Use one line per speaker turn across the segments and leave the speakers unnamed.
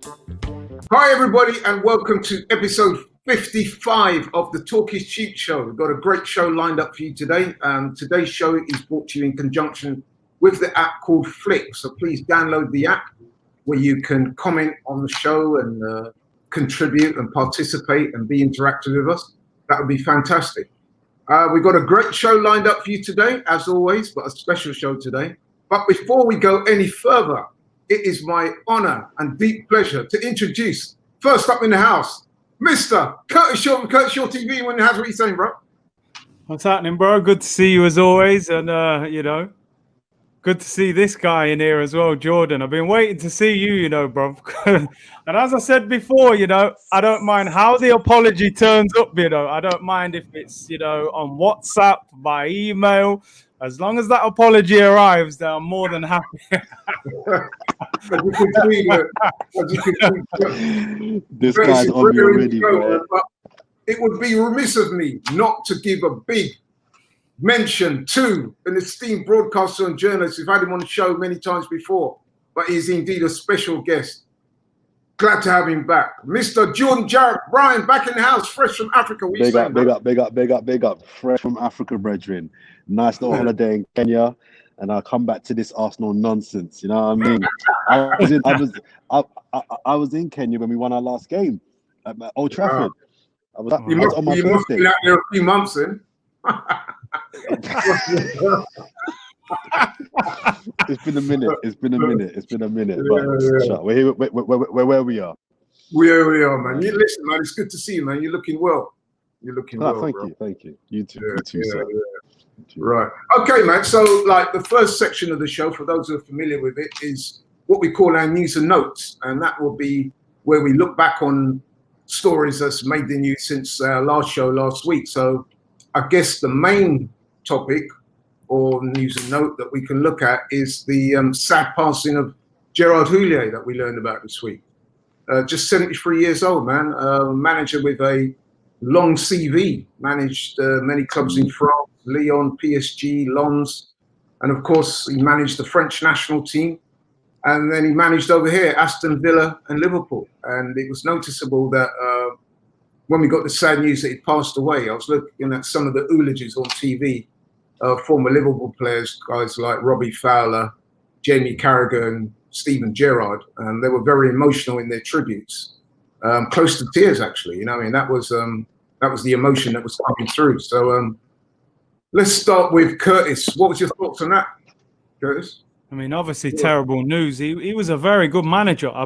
Hi everybody and welcome to episode 55 of the Talk is Cheap show. We've got a great show lined up for you today. Today's show is brought to you in conjunction with the app called Flick. So please download the app where you can comment on the show and contribute and participate and be interactive with us. That would be fantastic. We've got a great show lined up for you today, as always, but a special show today. But before we go any further, it is my honor and deep pleasure to introduce, first up in the house, Mr. Curtis Shaw from Curtis Shaw TV. When how's what you saying, bro?
What's happening, bro? Good to see you as always. And, good to see this guy in here as well, Jordan. I've been waiting to see you, bro. And as I said before, I don't mind how the apology turns up, I don't mind if it's, on WhatsApp, by email. As long as that apology arrives, then I'm more than happy.
This guy's on me already, bro.
It would be remiss of me not to give a big mention to an esteemed broadcaster and journalist. We've had him on the show many times before, but he's indeed a special guest. Glad to have him back. Mr. Jordan Jarrett Bryan, back in the house, fresh from Africa.
Big up. Fresh from Africa, brethren. Nice little holiday in Kenya. And I'll come back to this Arsenal nonsense. You know what I mean? I was in Kenya when we won our last game at Old Trafford. I was on my birthday.
You must be out there a few months then.
It's been a minute. But we're here. We're where we are.
Where we are, man. Listen, man. It's good to see you, man. You're looking well.
Thank you. You too, sir.
Right. Okay, man. So, the first section of the show, for those who are familiar with it, is what we call our news and notes, and that will be where we look back on stories that's made the news since our last show last week. So, I guess the main topic or news and note that we can look at is the sad passing of Gerard Houllier that we learned about this week. Just 73 years old, man. Manager with a long CV, managed many clubs in France, Lyon, PSG, Lens, and of course he managed the French national team, and then he managed over here Aston Villa and Liverpool. And it was noticeable that when we got the sad news that he passed away, I was looking at some of the eulogies on TV, former Liverpool players, guys like Robbie Fowler, Jamie Carragher, Steven Gerrard, and they were very emotional in their tributes, close to tears actually. That was the emotion that was coming through. So let's start with Curtis. What was your thoughts on that, Curtis?
I mean, obviously terrible news. He was a very good manager. I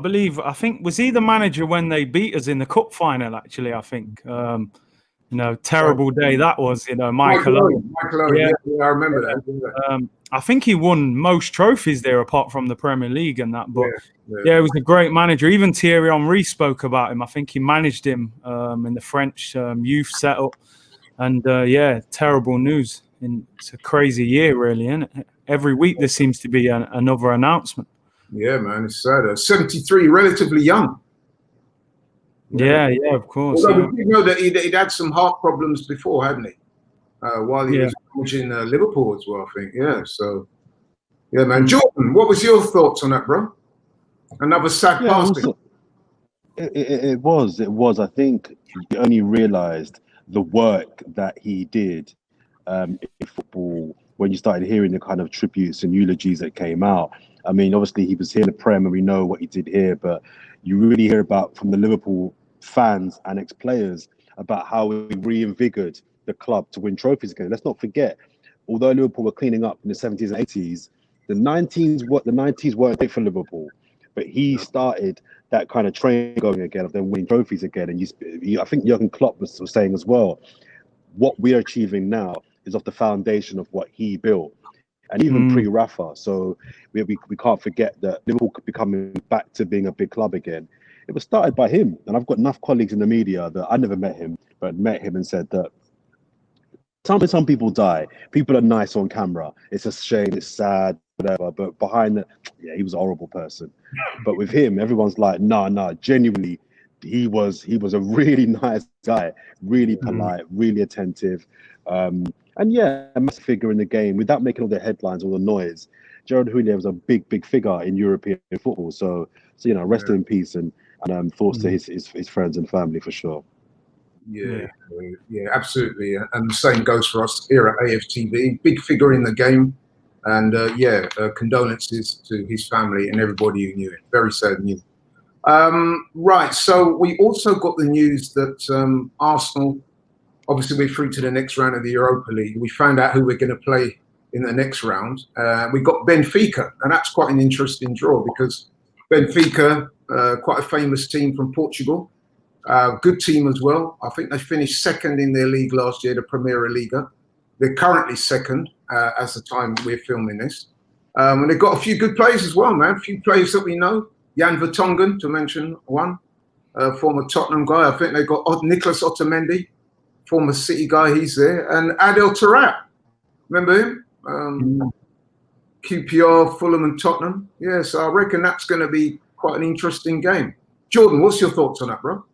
think, was he the manager when they beat us in the cup final, actually, I think. Terrible day that was, Michael Owen.
Yeah, I remember that.
I think he won most trophies there apart from the Premier League and that. But he was a great manager. Even Thierry Henry spoke about him. I think he managed him in the French youth setup. And terrible news. It's a crazy year, really, isn't it? Every week there seems to be another announcement. Yeah,
man, it's sad. 73, relatively young.
Yeah, of course.
Although we do know that he'd had some heart problems before, hadn't he? While he was managing Liverpool as well, I think. Yeah, so, man. Jordan, what was your thoughts on that, bro? Another sad passing.
It was. I think he only realised the work that he did in football when you started hearing the kind of tributes and eulogies that came out. I mean, obviously he was here in the Prem and we know what he did here, but you really hear about from the Liverpool fans and ex-players about how he reinvigorated the club to win trophies again. Let's not forget, although Liverpool were cleaning up in the 70s and 80s, the 90s weren't great for Liverpool, but he started that kind of train going again of them winning trophies again. And I think Jurgen Klopp was saying as well, what we're achieving now is off the foundation of what he built. And even pre-Rafa, so we can't forget that Liverpool could be coming back to being a big club again. It was started by him, and I've got enough colleagues in the media that I never met him, but met him and said that some people die. People are nice on camera. It's a shame, it's sad, whatever. But behind he was a horrible person. But with him, everyone's like, nah, genuinely, he was a really nice guy, really polite, really attentive. And a massive figure in the game without making all the headlines, all the noise. Gerard Houllier was a big figure in European football. So rest in peace. And And thoughts to his friends and family for sure.
Yeah, absolutely. And the same goes for us here at AFTV. Big figure in the game. And condolences to his family and everybody who knew it. Very sad news. Right, so we also got the news that Arsenal, obviously we're through to the next round of the Europa League. We found out who we're going to play in the next round. We got Benfica, and that's quite an interesting draw because Benfica, quite a famous team from Portugal. Good team as well. I think they finished second in their league last year, the Primeira Liga. They're currently second as the time we're filming this. And they've got a few good players as well, man. A few players that we know. Jan Vertonghen, to mention one, former Tottenham guy. I think they've got Nicolas Otamendi, former City guy. He's there. And Adel Taarabt. Remember him? QPR, Fulham and Tottenham. Yeah, so I reckon that's going to be quite an interesting game. Jordan, what's your thoughts on that, bro?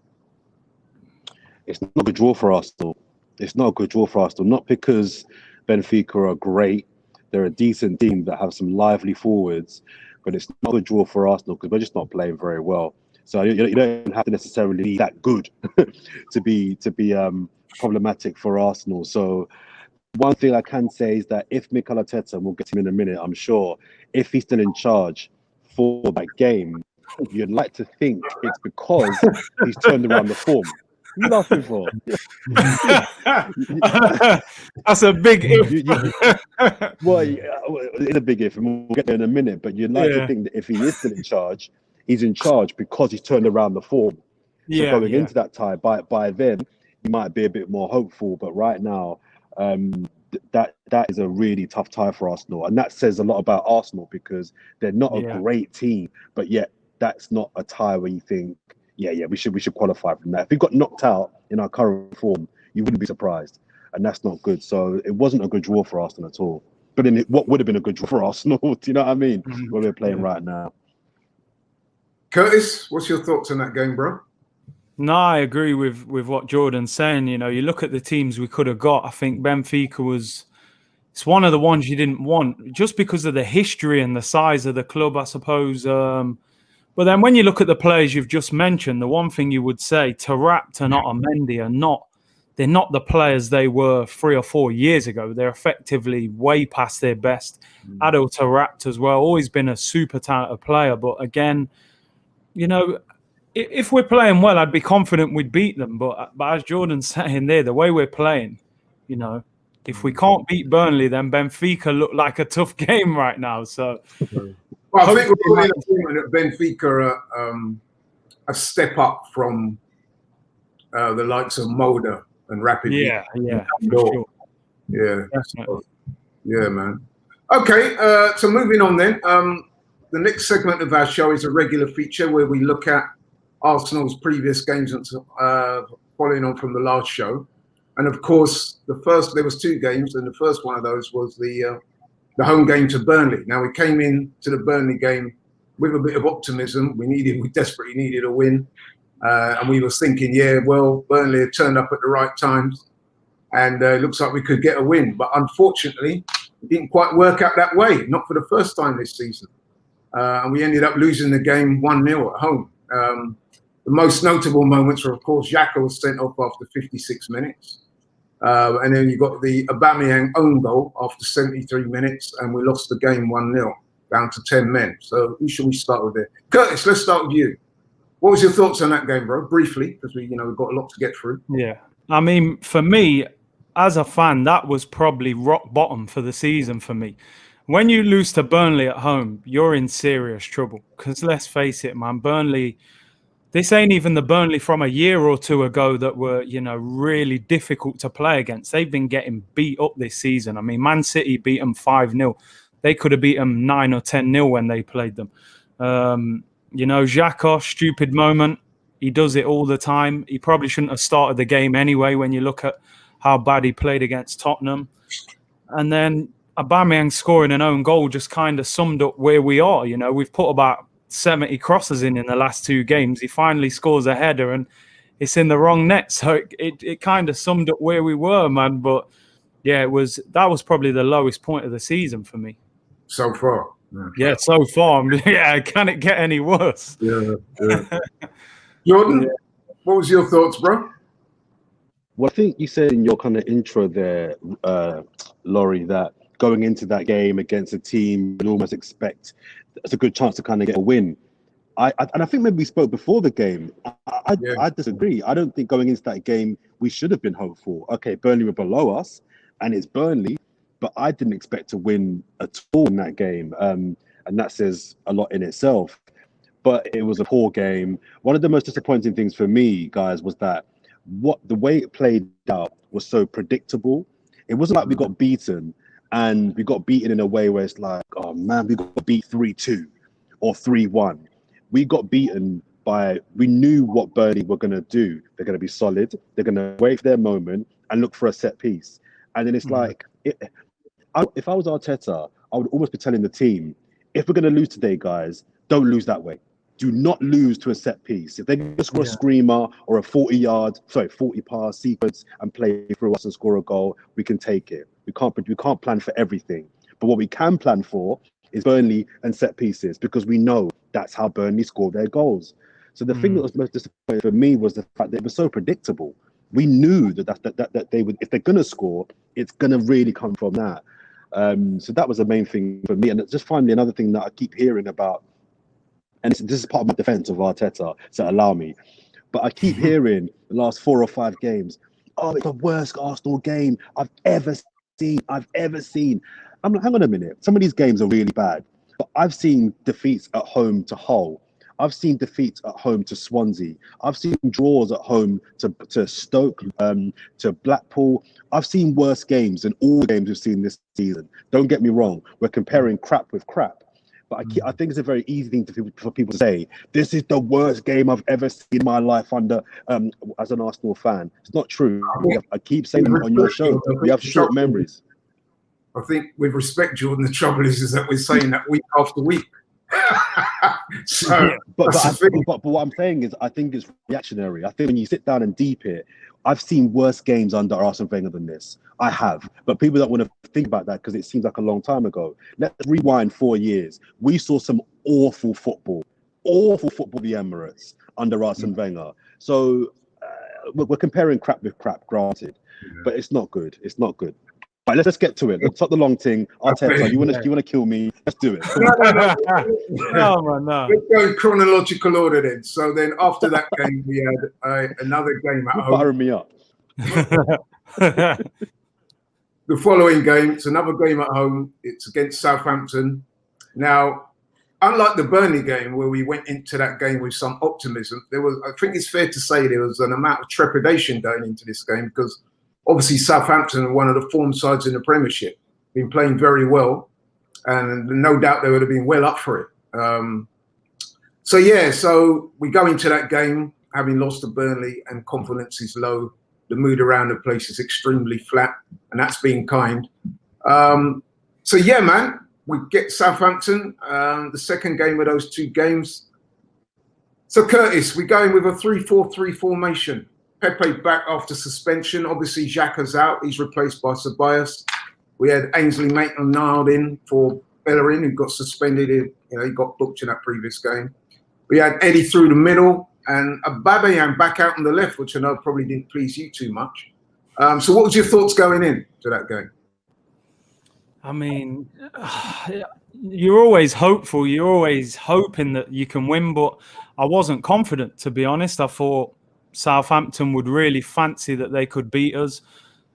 It's not a good draw for Arsenal. It's not a good draw for Arsenal. Not because Benfica are great. They're a decent team that have some lively forwards, but it's not a good draw for Arsenal because we're just not playing very well. So you don't have to necessarily be that good to be problematic for Arsenal. So one thing I can say is that if Mikel Arteta, and we'll get him in a minute, I'm sure, if he's still in charge for that game, you'd like to think it's because he's turned around the form. What are you laughing for?
That's a big if.
Well, it's a big if, and we'll get there in a minute. But you'd like to think that if he is still in charge, he's in charge because he's turned around the form. So going into that tie, by then, you might be a bit more hopeful. But right now, that is a really tough tie for Arsenal. And that says a lot about Arsenal because they're not a great team, but yet that's not a tie where you think, we should qualify from that. If we got knocked out in our current form, you wouldn't be surprised, and that's not good. So it wasn't a good draw for Arsenal at all. But in what would have been a good draw for Arsenal? Do you know what I mean? Where we're playing right now.
Curtis, what's your thoughts on that game, bro?
No, I agree with what Jordan's saying. You know, you look at the teams we could have got. I think Benfica it's one of the ones you didn't want just because of the history and the size of the club, I suppose. But then when you look at the players you've just mentioned, the one thing you would say, Taarabt and Otamendi they're not the players they were 3 or 4 years ago. They're effectively way past their best. Adel Taarabt as well, always been a super talented player. But again, you know, if we're playing well, I'd be confident we'd beat them. But as Jordan's saying there, the way we're playing, you know, if we can't beat Burnley, then Benfica look like a tough game right now. So...
Well, I think we're all in agreement that Benfica are a step up from the likes of Molde and Rapid.
Yeah, for sure.
Yeah, yeah, man. Okay, so moving on then. The next segment of our show is a regular feature where we look at Arsenal's previous games and following on from the last show. And of course, there was 2 games, and the first one of those was the home game to Burnley. Now, we came in to the Burnley game with a bit of optimism. We desperately needed a win. And we were thinking, Burnley had turned up at the right times. And it looks like we could get a win. But unfortunately, it didn't quite work out that way, not for the first time this season. And we ended up losing the game 1-0 at home. The most notable moments were, of course, Xhaka was sent off after 56 minutes. And then you got the Aubameyang own goal after 73 minutes, and we lost the game 1-0, down to 10 men. So who should we start with there? Curtis, let's start with you. What was your thoughts on that game, bro? Briefly, because we've got a lot to get through.
Yeah, I mean, for me, as a fan, that was probably rock bottom for the season for me. When you lose to Burnley at home, you're in serious trouble. Because let's face it, man, Burnley. This ain't even the Burnley from a year or 2 ago that were, really difficult to play against. They've been getting beat up this season. I mean, Man City beat them 5-0. They could have beat them 9 or 10-0 when they played them. Xhaka, stupid moment. He does it all the time. He probably shouldn't have started the game anyway when you look at how bad he played against Tottenham. And then Aubameyang scoring an own goal just kind of summed up where we are. We've put about 70 crosses in the last 2 games. He finally scores a header and it's in the wrong net. So it kind of summed up where we were, man. But yeah, that was probably the lowest point of the season for me.
So far.
Yeah, so far, yeah, can it get any worse?
Yeah. Jordan, what was your thoughts, bro?
Well, I think you said in your kind of intro there, Laurie, that going into that game against a team, you'd almost expect it's a good chance to kind of get a win. And I think maybe we spoke before the game. I disagree. I don't think going into that game we should have been hopeful. Okay, Burnley were below us, and it's Burnley, but I didn't expect to win at all in that game, and that says a lot in itself. But it was a poor game. One of the most disappointing things for me, guys, was that the way it played out was so predictable. It wasn't like we got beaten, and we got beaten in a way where it's like, oh man, we got beat 3-2 or 3-1. We got beaten we knew what Burnley were going to do. They're going to be solid. They're going to wait for their moment and look for a set piece. And then it's like, if I was Arteta, I would almost be telling the team, if we're going to lose today, guys, don't lose that way. Do not lose to a set piece. If they're going to score a screamer or a 40 pass sequence and play through us and score a goal, we can take it. We can't plan for everything. But what we can plan for is Burnley and set pieces, because we know that's how Burnley score their goals. So the thing that was most disappointing for me was the fact that it was so predictable. We knew that they would, if they're going to score, it's going to really come from that. So that was the main thing for me. And just finally, another thing that I keep hearing about, and this is part of my defense of Arteta, so allow me, but I keep hearing the last 4 or 5 games, oh, it's the worst Arsenal game I've ever seen. I'm like, hang on a minute. Some of these games are really bad, but I've seen defeats at home to Hull. I've seen defeats at home to Swansea. I've seen draws at home to Stoke, to Blackpool. I've seen worse games than all the games we've seen this season. Don't get me wrong. We're comparing crap with crap. But I think it's a very easy thing for people to say, this is the worst game I've ever seen in my life under as an Arsenal fan. It's not true. I keep saying it on your show. We have short memories.
I think with respect, Jordan, the trouble is that we're saying that week after week.
But what I'm saying is I think it's reactionary. I think when you sit down and deep it, I've seen worse games under Arsene Wenger than this. I have. But people don't want to think about that because it seems like a long time ago. Let's rewind 4 years. We saw some awful football the Emirates under Arsene Wenger. So we're comparing crap with crap, granted, but it's not good. It's not good. Right, let's get to it. Let's stop the long thing. Arteta, you want to kill me? Let's do it.
No.
Let's go in chronological order then. So then after that game, we had another game at home.
Buttering me up.
The following game, it's another game at home. It's against Southampton. Now, unlike the Burnley game where we went into that game with some optimism, I think it's fair to say there was an amount of trepidation going into this game because obviously Southampton are one of the form sides in the Premiership, been playing very well, and no doubt they would have been well up for it. So we go into that game having lost to Burnley and confidence is low. The mood around the place is extremely flat, and that's being kind. Man, we get Southampton, the second game of those 2 games. So Curtis, we're going with a 3-4-3 formation. Pepe back after suspension. Obviously, Xhaka's out. He's replaced by Ceballos. We had Ainsley Maitland-Niles in for Bellerin, who got suspended. He got booked in that previous game. We had Eddie through the middle and Aubameyang back out on the left, which I know probably didn't please you too much. So what was your thoughts going in to that game?
I mean, you're always hopeful. You're always hoping that you can win, but I wasn't confident, to be honest. I thought Southampton would really fancy that they could beat us.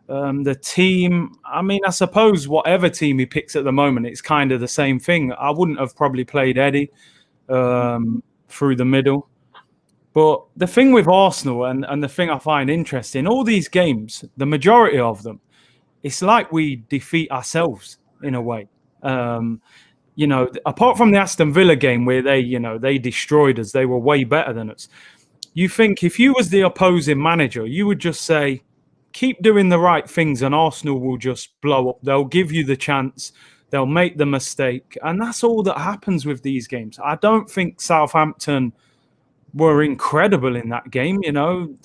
The team, I mean, I suppose whatever team he picks at the moment, it's kind of the same thing. I wouldn't have probably played Eddie through the middle. But the thing with Arsenal and the thing I find interesting, all these games, the majority of them, it's like we defeat ourselves in a way. Apart from the Aston Villa game where they destroyed us, they were way better than us. You think if you was the opposing manager, you would just say, keep doing the right things and Arsenal will just blow up. They'll give you the chance. They'll make the mistake. And that's all that happens with these games. I don't think Southampton were incredible in that game,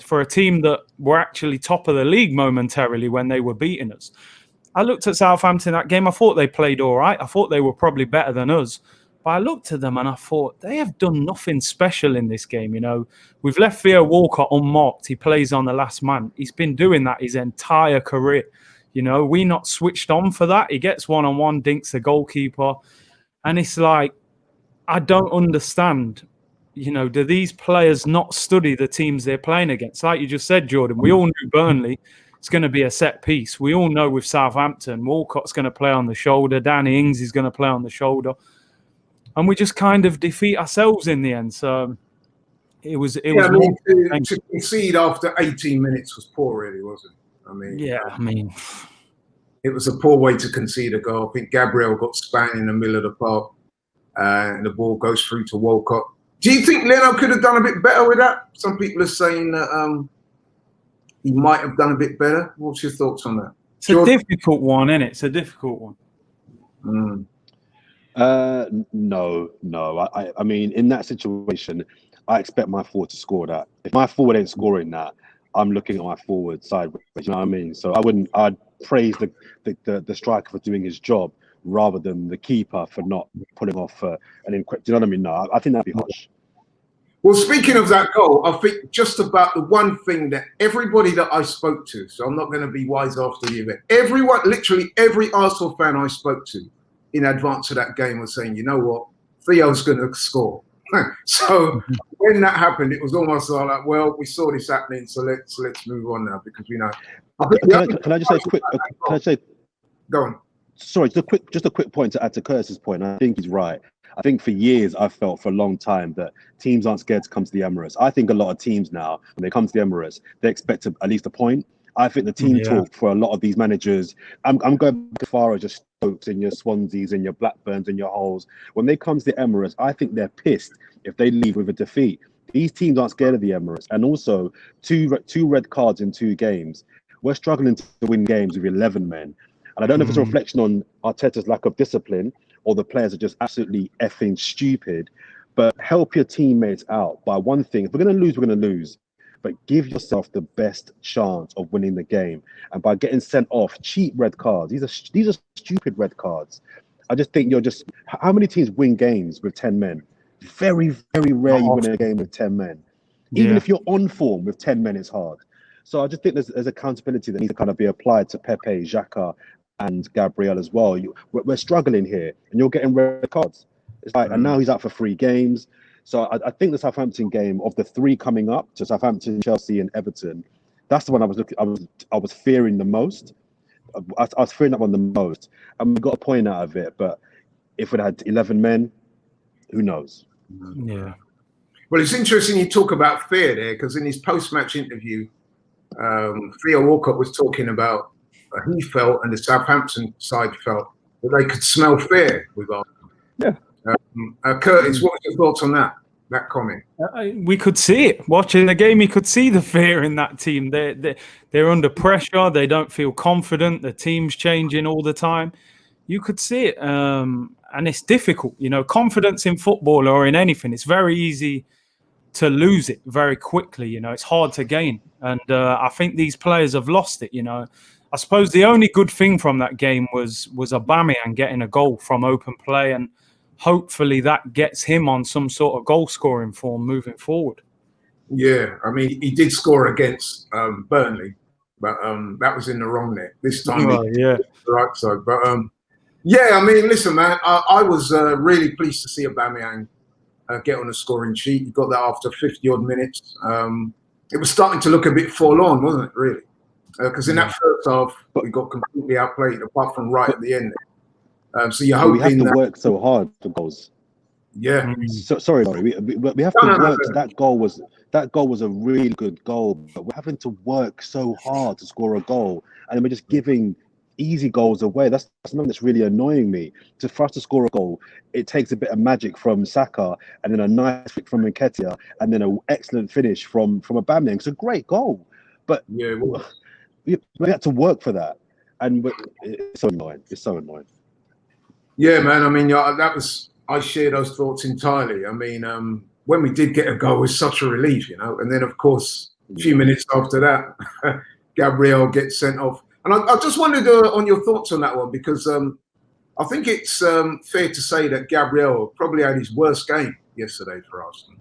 for a team that were actually top of the league momentarily when they were beating us. I looked at Southampton that game. I thought they played all right. I thought they were probably better than us. But I looked at them and I thought they have done nothing special in this game. We've left Theo Walcott unmarked. He plays on the last man. He's been doing that his entire career. We not switched on for that. He gets one-on-one, dinks the goalkeeper. And it's like, I don't understand. Do these players not study the teams they're playing against? Like you just said, Jordan, we all knew Burnley. It's going to be a set piece. We all know with Southampton, Walcott's going to play on the shoulder. Danny Ings is going to play on the shoulder. And we just kind of defeat ourselves in the end. So it was.
To concede after 18 minutes was poor, really, wasn't it? It was a poor way to concede a goal. I think Gabriel got spat in the middle of the park, and the ball goes through to Walcott. Do you think Leno could have done a bit better with that? Some people are saying that he might have done a bit better. What's your thoughts on that?
It's Jordan? A difficult one, isn't it? It's a difficult one.
No. I mean, in that situation, I expect my forward to score that. If my forward ain't scoring that, I'm looking at my forward sideways. You know what I mean? So I'd praise the striker for doing his job rather than the keeper for not pulling off an incredible. Do you know what I mean? No, I think that'd be harsh.
Well, speaking of that goal, I think just about the one thing that everybody that I spoke to, so I'm not going to be wise after the event, literally every Arsenal fan I spoke to in advance of that game was saying, you know what, Theo's going to score. So when that happened, it was almost like, well, we saw this happening, so let's move on now because we know.
Can I just say quick? Can I say?
Go on.
Sorry, just a quick point to add to Curtis's point. I think he's right. I think for years I've felt for a long time that teams aren't scared to come to the Emirates. I think a lot of teams now, when they come to the Emirates, they expect at least a point. I think the team talk for a lot of these managers, I'm going back as far as your Stokes and your Swanseas and your Blackburns and your Hulls. When they come to the Emirates, I think they're pissed if they leave with a defeat. These teams aren't scared of the Emirates. And also, two red cards in 2 games. We're struggling to win games with 11 men. And I don't know if it's a reflection on Arteta's lack of discipline or the players are just absolutely effing stupid. But help your teammates out by one thing. If we're going to lose, we're going to lose. But give yourself the best chance of winning the game. And by getting sent off, cheap red cards. These are stupid red cards. I just think how many teams win games with 10 men? Very, very rare you win a game with 10 men. Even if you're on form with 10 men, it's hard. So I just think there's accountability that needs to kind of be applied to Pepe, Xhaka, and Gabriel as well. We're struggling here, and you're getting red cards. It's like, and now he's out for 3 games. So I think the Southampton game, of the 3 coming up, to Southampton, Chelsea, and Everton, that's the one I was fearing the most. I was fearing that one the most, and we got a point out of it. But if it had 11 men, who knows?
Yeah.
Well, it's interesting you talk about fear there, because in his post-match interview, Theo Walcott was talking about he felt, and the Southampton side felt, that they could smell fear with Arsenal.
Yeah.
Curtis, what are your thoughts on that comment?
We could see it. Watching the game, you could see the fear in that team. They're under pressure. They don't feel confident. The team's changing all the time. You could see it. And it's difficult. Confidence in football or in anything, it's very easy to lose it very quickly. It's hard to gain. And I think these players have lost it. I suppose the only good thing from that game was Aubameyang getting a goal from open play, and hopefully that gets him on some sort of goal scoring form moving forward. Yeah, I mean, he did score against Burnley, but that was in the wrong net. This time, the right side. But yeah, I mean, listen, man, I was really pleased to see Aubameyang get on a scoring sheet. He got that after 50 odd minutes. It was starting to look a bit forlorn, wasn't it? Really. Because in that first half, we got completely outplayed, apart from right at the end. So you're hoping
we have to work so hard for goals.
Yeah.
So, sorry, we have to work. No. That goal was a really good goal, but we're having to work so hard to score a goal, and then we're just giving easy goals away. That's something that's really annoying me. For us to score a goal, it takes a bit of magic from Saka, and then a nice flick from Nketiah, and then an excellent finish from Aubameyang. It's a great goal, but we had to work for that, and it's so annoying. It's so annoying.
Yeah, man. I mean, I share those thoughts entirely. I mean, when we did get a goal, it was such a relief, and then of course a few minutes after that, Gabriel gets sent off. And I just wondered on your thoughts on that one, because I think it's fair to say that Gabriel probably had his worst game yesterday for Arsenal.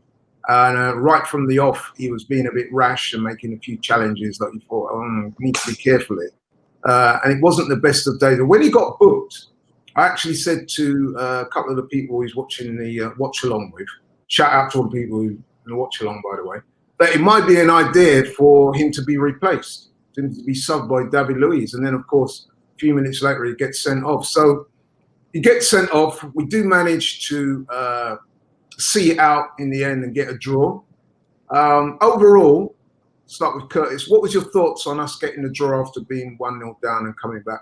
And right from the off, he was being a bit rash and making a few challenges that you thought, oh, need to be careful here. And it wasn't the best of days. And when he got booked, I actually said to a couple of the people he's watching the watch along with, shout out to all the people who watch along, by the way, that it might be an idea for him to be replaced, to be subbed by David Luiz. And then, of course, a few minutes later, he gets sent off. So he gets sent off. We do manage to see it out in the end and get a draw. Overall, start with Curtis. What was your thoughts on us getting the draw after being 1-0 down and coming back,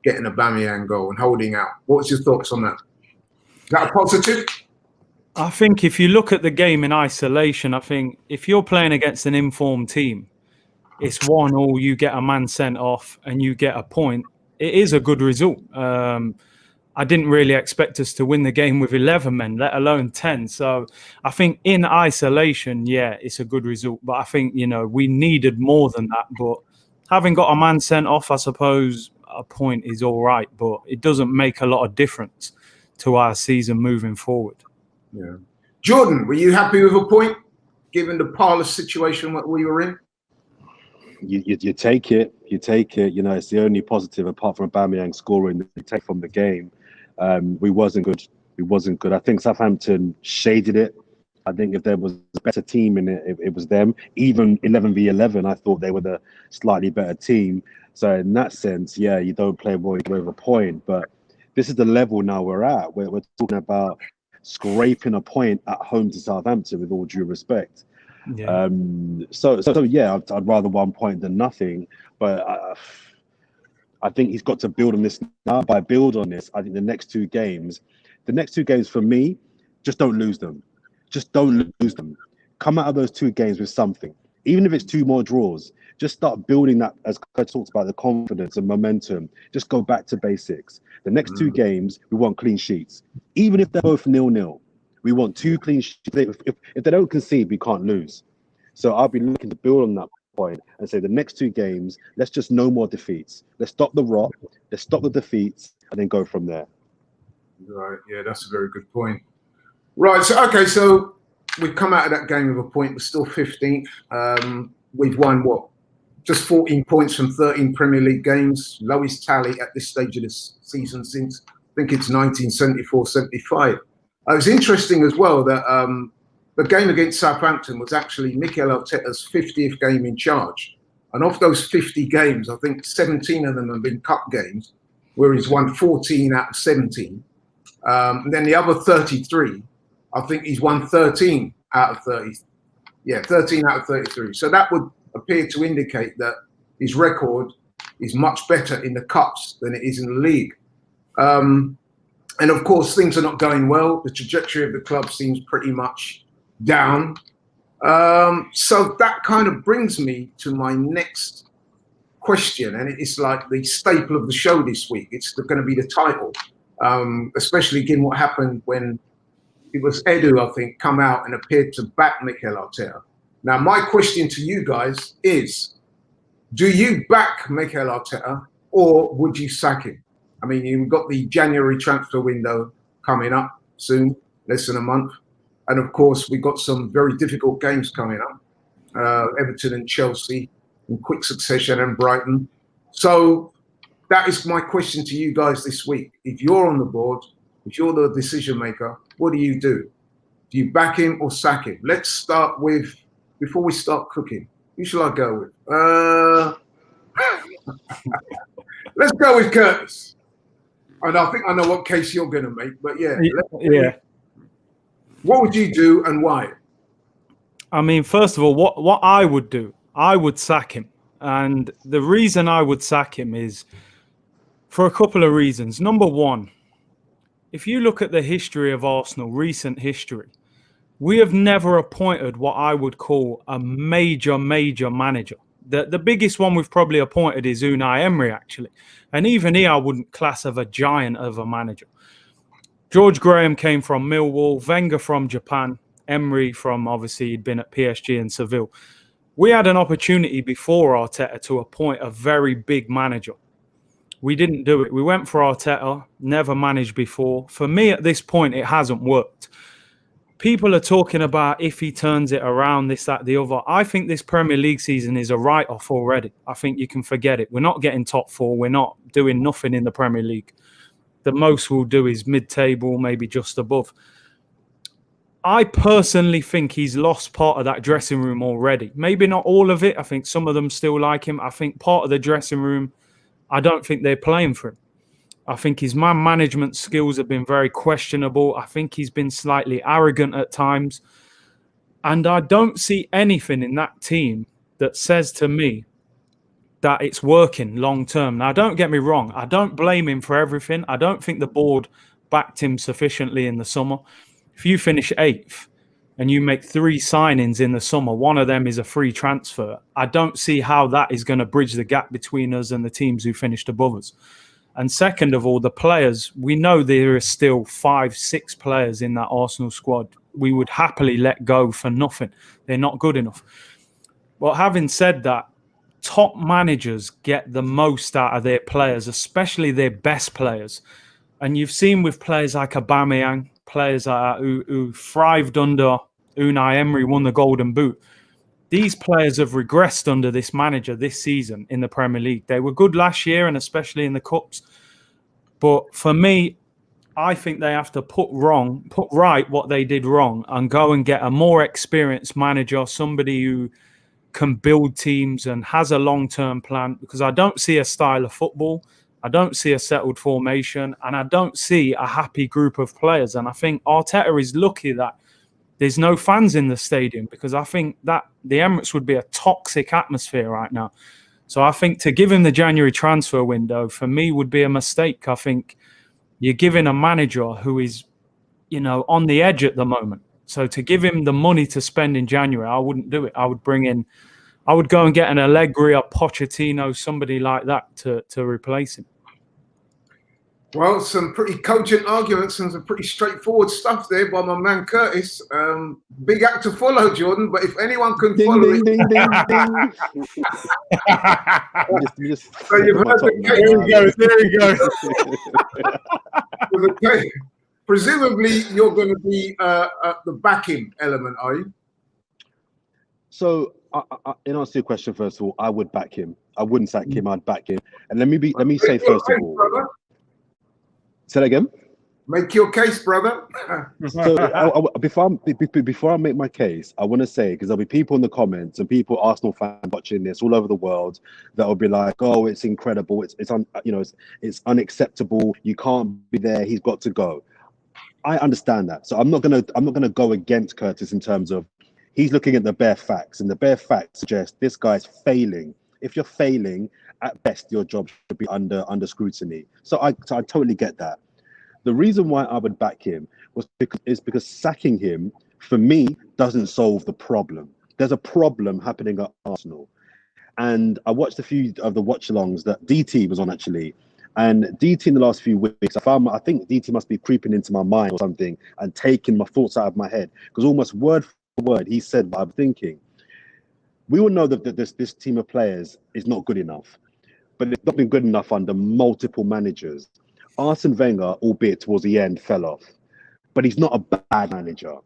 getting a Aubameyang goal and holding out? What was your thoughts on that? Is that a positive?
I think if you look at the game in isolation, I think if you're playing against an informed team, it's 1-1, you get a man sent off and you get a point. It is a good result. I didn't really expect us to win the game with 11 men, let alone 10. So I think in isolation, yeah, it's a good result. But I think, we needed more than that. But having got a man sent off, I suppose a point is all right. But it doesn't make a lot of difference to our season moving forward.
Yeah. Jordan, were you happy with a point, given the parlous situation that we were in?
You take it. You take it. It's the only positive apart from Aubameyang scoring that you take from the game. We wasn't good. We wasn't good. I think Southampton shaded it. I think if there was a better team in it, it was them. Even 11v11, I thought they were the slightly better team. So in that sense, yeah, you don't play with a point. But this is the level now we're at. We're talking about scraping a point at home to Southampton, with all due respect.
Yeah.
So yeah, I'd rather 1 point than nothing. But I think he's got to build on this now. By build on this, I think the next two games for me, just don't lose them. Just don't lose them. Come out of those two games with something. Even if it's 2 more draws, just start building that, as I talked about, the confidence and momentum. Just go back to basics. The next 2 games, we want clean sheets. Even if they're both 0-0, we want 2 clean sheets. If they don't concede, we can't lose. So I'll be looking to build on that point and say the next 2 games, let's just no more defeats. Let's stop the rot, let's stop the defeats, and then go from there.
Right, yeah, that's a very good point. Right, so we've come out of that game with a point. We're still 15th. We've won just 14 points from 13 Premier League games. Lowest tally at this stage of this season since, I think it's 1974-75. It was interesting as well that the game against Southampton was actually Mikel Arteta's 50th game in charge. And of those 50 games, I think 17 of them have been cup games, where he's won 14 out of 17. And then the other 33, I think he's won 13 out of 30. Yeah, 13 out of 33. So that would appear to indicate that his record is much better in the cups than it is in the league. And of course, things are not going well. The trajectory of the club seems pretty much down. So that kind of brings me to my next question. And it's like the staple of the show this week. It's going to be the title, especially given what happened when it was Edu, I think, come out and appeared to back Mikel Arteta. Now, my question to you guys is, do you back Mikel Arteta or would you sack him? I mean, you've got the January transfer window coming up soon, less than a month. And of course, we've got some very difficult games coming up. Everton and Chelsea in quick succession, and Brighton. So that is my question to you guys this week. If you're on the board, if you're the decision maker, what do you do? Do you back him or sack him? Let's start with, before we start cooking, who shall I go with? Let's go with Curtis. And I think I know what case you're going to make, but yeah. What would you do and why?
I mean, first of all, what I would do, I would sack him. And the reason I would sack him is for a couple of reasons. Number one, if you look at the history of Arsenal, recent history, we have never appointed what I would call a major manager. The biggest one we've probably appointed is Unai Emery, actually. And even he, I wouldn't class as a giant of a manager. George Graham came from Millwall, Wenger from Japan, Emery from, obviously, he'd been at PSG and Seville. We had an opportunity before Arteta to appoint a very big manager. We didn't do it. We went for Arteta, never managed before. For me, at this point, it hasn't worked. People are talking about if he turns it around, this, that, the other. I think this Premier League season is a write-off already. I think you can forget it. We're not getting top four. We're not doing nothing in the Premier League. The most we'll do is mid-table, maybe just above. I personally think he's lost part of that dressing room already. Maybe not all of it. I think some of them still like him. I think part of the dressing room, I don't think they're playing for him. I think his man management skills have been very questionable. I think he's been slightly arrogant at times. And I don't see anything in that team that says to me that it's working long term. Now, don't get me wrong. I don't blame him for everything. I don't think the board backed him sufficiently in the summer. If you finish 8th and you make 3 signings in the summer, one of them is a free transfer, I don't see how that is going to bridge the gap between us and the teams who finished above us. And second of all, the players, we know there are still 5, 6 players in that Arsenal squad we would happily let go for nothing. They're not good enough. But having said that, top managers get the most out of their players, especially their best players. And you've seen with players like Aubameyang, players who thrived under Unai Emery, won the Golden Boot. These players have regressed under this manager this season in the Premier League. They were good last year and especially in the Cups. But for me, I think they have to put right what they did wrong and go and get a more experienced manager, somebody who can build teams and has a long-term plan, because I don't see a style of football. I don't see a settled formation, and I don't see a happy group of players. And I think Arteta is lucky that there's no fans in the stadium, because I think that the Emirates would be a toxic atmosphere right now. So I think to give him the January transfer window, for me, would be a mistake. I think you're giving a manager who is, on the edge at the moment. So to give him the money to spend in January, I wouldn't do it. I would go and get an Allegri, a Pochettino, somebody like that to replace him.
Well, some pretty cogent arguments and some pretty straightforward stuff there by my man Curtis. Big act to follow, Jordan. But if anyone can follow it, so you've heard the case. Presumably, you're going to be the backing element, are you?
So, in answer to your question, first of all, I would back him. I wouldn't sack him. I'd back him. And let me say first of all.
Brother.
Say that again.
Make your case, brother.
So before I make my case, I want to say, because there'll be people in the comments and people, Arsenal fans watching this all over the world, that will be like, "Oh, it's incredible. It's unacceptable. You can't be there. He's got to go." I understand that. So I'm not gonna go against Curtis in terms of he's looking at the bare facts, and the bare facts suggest this guy's failing. If you're failing, at best, your job should be under scrutiny. So I totally get that. The reason why I would back him because sacking him, for me, doesn't solve the problem. There's a problem happening at Arsenal. And I watched a few of the watch-alongs that DT was on, actually. And DT in the last few weeks, I think DT must be creeping into my mind or something and taking my thoughts out of my head. Because almost word for word, he said what I'm thinking. We all know that this team of players is not good enough. But it's not been good enough under multiple managers. Arsene Wenger, albeit towards the end, fell off. But he's not a bad manager.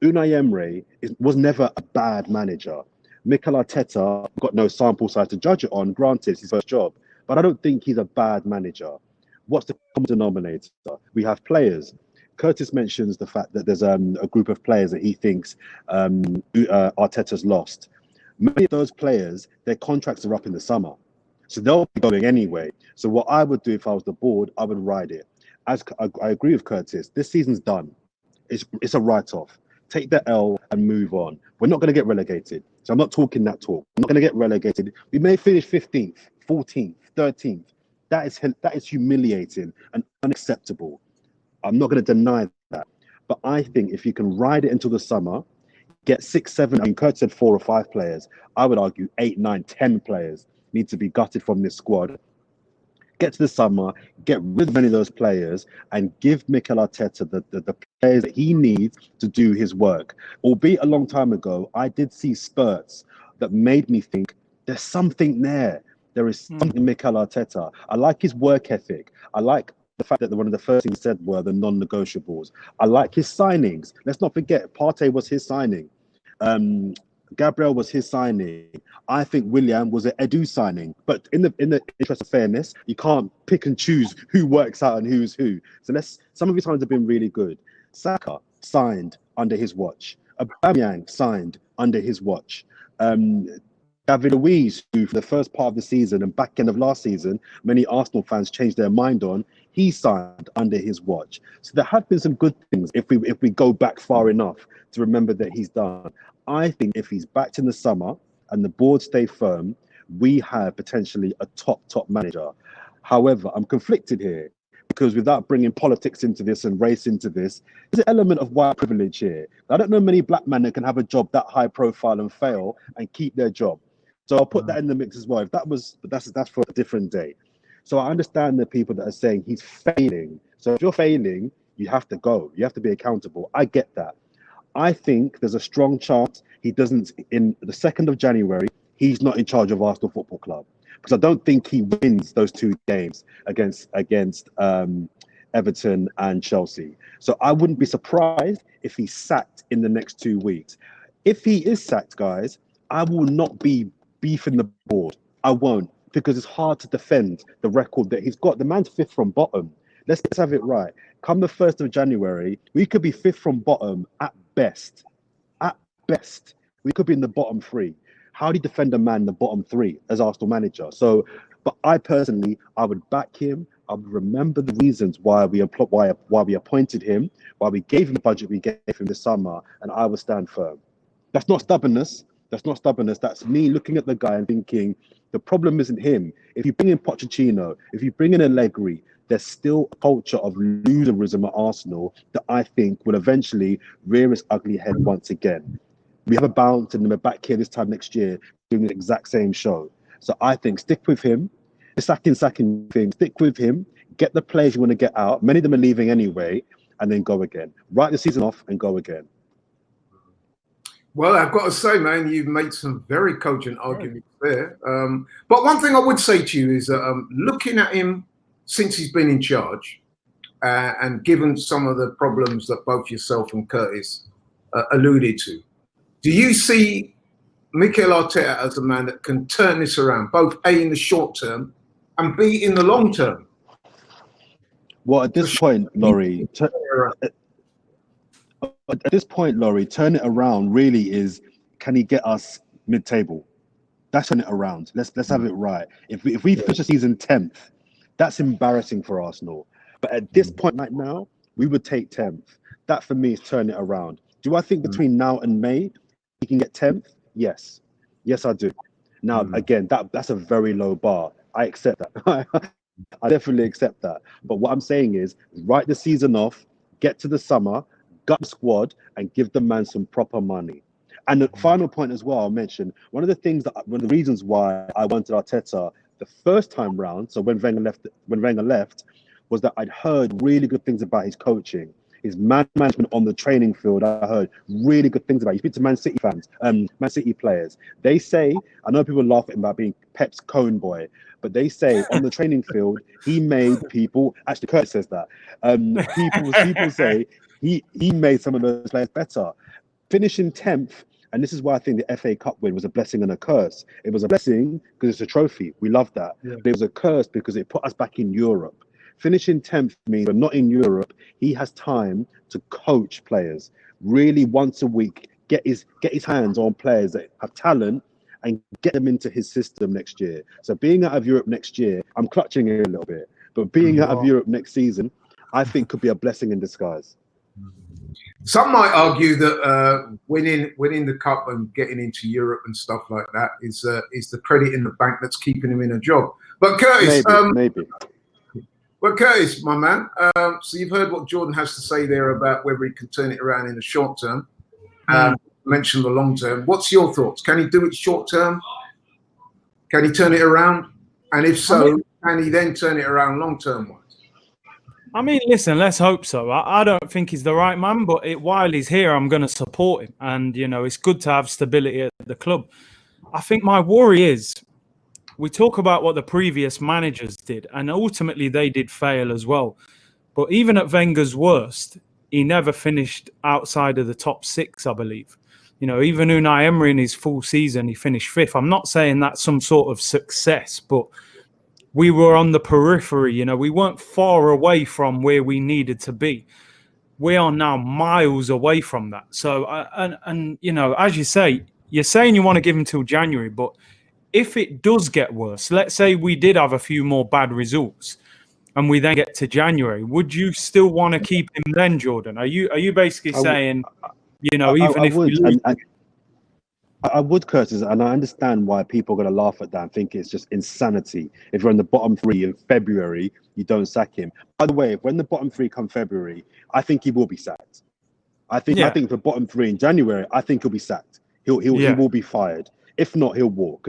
Unai Emery was never a bad manager. Mikel Arteta got no sample size to judge it on. Granted, it's his first job. But I don't think he's a bad manager. What's the common denominator? We have players. Curtis mentions the fact that there's a group of players that he thinks Arteta's lost. Many of those players, their contracts are up in the summer. So they'll be going anyway. So what I would do if I was the board, I would ride it. As I agree with Curtis, this season's done. It's a write-off. Take the L and move on. We're not going to get relegated. So I'm not talking that talk. I'm not going to get relegated. We may finish 15th, 14th, 13th. That is humiliating and unacceptable. I'm not going to deny that. But I think if you can ride it until the summer, get 6, 7, I mean, Kurt said 4 or 5 players. I would argue 8, 9, 10 players need to be gutted from this squad. Get to the summer, get rid of many of those players, and give Mikel Arteta the players that he needs to do his work. Albeit a long time ago, I did see spurts that made me think there's something there. There is something Mikel Arteta. I like his work ethic. I like the fact that one of the first things he said were the non-negotiables. I like his signings. Let's not forget, Partey was his signing. Gabriel was his signing. I think Willian was an Edu signing. But in the interest of fairness, you can't pick and choose who works out and who's who. So some of his signs have been really good. Saka signed under his watch. Aubameyang signed under his watch. David Luiz, who for the first part of the season and back end of last season, many Arsenal fans changed their mind on, he signed under his watch. So there have been some good things if we go back far enough to remember that he's done. I think if he's backed in the summer and the board stay firm, we have potentially a top manager. However, I'm conflicted here because without bringing politics into this and race into this, there's an element of white privilege here. I don't know many black men that can have a job that high profile and fail and keep their job. So I'll put that in the mix as well. If that's for a different day. So I understand the people that are saying he's failing. So if you're failing, you have to go. You have to be accountable. I get that. I think there's a strong chance he doesn't, in the 2nd of January, he's not in charge of Arsenal Football Club. Because I don't think he wins those 2 games against Everton and Chelsea. So I wouldn't be surprised if he's sacked in the next 2 weeks. If he is sacked, guys, I will not be beefing the board. I won't, because it's hard to defend the record that he's got. The man's 5th from bottom. Let's have it right. Come the 1st of January, we could be 5th from bottom at best. At best, we could be in the bottom 3. How do you defend a man in the bottom 3 as Arsenal manager? So, but I personally, I would back him. I would remember the reasons why we appointed him, why we gave him the budget we gave him this summer, and I would stand firm. That's not stubbornness. That's me looking at the guy and thinking, the problem isn't him. If you bring in Pochettino, if you bring in Allegri, there's still a culture of loserism at Arsenal that I think will eventually rear its ugly head once again. We have a bounce and we're back here this time next year doing the exact same show. So I think stick with him. The sacking thing, stick with him. Get the players you want to get out. Many of them are leaving anyway, and then go again. Write the season off and go again.
Well, I've got to say, man, you've made some very cogent arguments there. But one thing I would say to you is looking at him since he's been in charge and given some of the problems that both yourself and Curtis alluded to, do you see Mikel Arteta as a man that can turn this around, both A, in the short term and B, in the long term?
Well, at this point, Laurie, turn it around really is, can he get us mid-table? That's turn it around. Let's have it right. If we finish the season 10th, that's embarrassing for Arsenal. But at this point right now, we would take 10th. That for me is turn it around. Do I think between now and May he can get 10th? Yes. Yes, I do. Now, again, that's a very low bar. I accept that. I definitely accept that. But what I'm saying is, write the season off, get to the summer, gut the squad, and give the man some proper money. And the final point as well, I'll mention, one of the reasons why I wanted Arteta the first time round, so when Wenger left, was that I'd heard really good things about his coaching, his man management on the training field. I heard really good things about it. You speak to Man City fans, Man City players. They say, I know people laugh at him about being Pep's cone boy, but they say on the training field, he made people, actually Kurt says that, people say he made some of those players better. Finishing 10th, and this is why I think the FA Cup win was a blessing and a curse. It was a blessing because it's a trophy. We love that. Yeah. But it was a curse because it put us back in Europe. Finishing 10th means we're not in Europe. He has time to coach players. Really, once a week, get his hands on players that have talent and get them into his system next year. So being out of Europe next year, I'm clutching it a little bit, but being out of Europe next season, I think could be a blessing in disguise.
Some might argue that winning the cup and getting into Europe and stuff like that is the credit in the bank that's keeping him in a job. But Curtis,
maybe.
Well, Curtis, my man, so you've heard what Jordan has to say there about whether he can turn it around in the short term. Mentioned the long term. What's your thoughts? Can he do it short term? Can he turn it around? And if so, can he then turn it around long term wise?
I mean, listen, let's hope so. I don't think he's the right man, but while he's here, I'm going to support him. And, you know, it's good to have stability at the club. I think my worry is we talk about what the previous managers did, and ultimately they did fail as well. But even at Wenger's worst, he never finished outside of the top 6, I believe. Even Unai Emery in his full season, he finished 5th. I'm not saying that's some sort of success, but we were on the periphery. We weren't far away from where we needed to be. We are now miles away from that. So, as you say, you're saying you want to give him till January, but if it does get worse, let's say we did have a few more bad results and we then get to January, would you still want to keep him then, Jordan? Are you basically saying, even if we lose?
I would, Curtis, and I understand why people are going to laugh at that and think it's just insanity. If you're in the bottom 3 in February, you don't sack him. By the way, when the bottom 3 come February, I think he will be sacked. I think the bottom 3 in January, I think he'll be sacked. He will be fired. If not, he'll walk.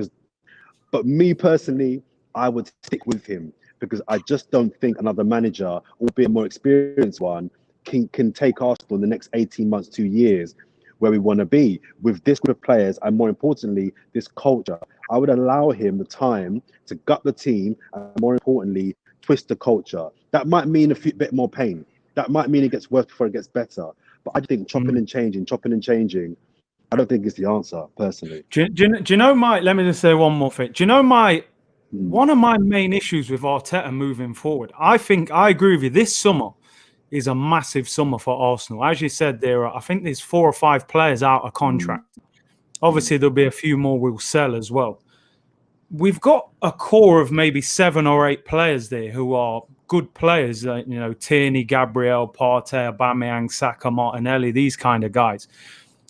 But me personally, I would stick with him because I just don't think another manager, albeit a more experienced one, can take Arsenal in the next 18 months, 2 years, where we want to be with this group of players and, more importantly, this culture. I would allow him the time to gut the team and, more importantly, twist the culture. That might mean a bit more pain. That might mean it gets worse before it gets better. But I think chopping and changing, I don't think it's the answer, personally.
Do you know let me just say one more thing. Do you know one of my main issues with Arteta moving forward? I think I agree with you. This summer is a massive summer for Arsenal. As you said, I think there's 4 or 5 players out of contract. Obviously, there'll be a few more we'll sell as well. We've got a core of maybe 7 or 8 players there who are good players, Tierney, Gabriel, Partey, Aubameyang, Saka, Martinelli, these kind of guys.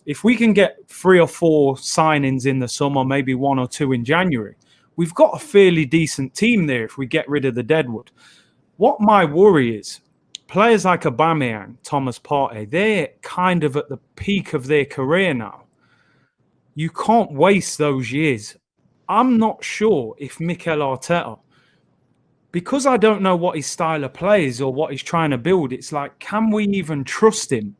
If we can get 3 or 4 signings in the summer, maybe 1 or 2 in January, we've got a fairly decent team there if we get rid of the deadwood. What my worry is, players like Aubameyang, Thomas Partey, they're kind of at the peak of their career now. You can't waste those years. I'm not sure if Mikel Arteta, because I don't know what his style of play is or what he's trying to build, it's like, can we even trust him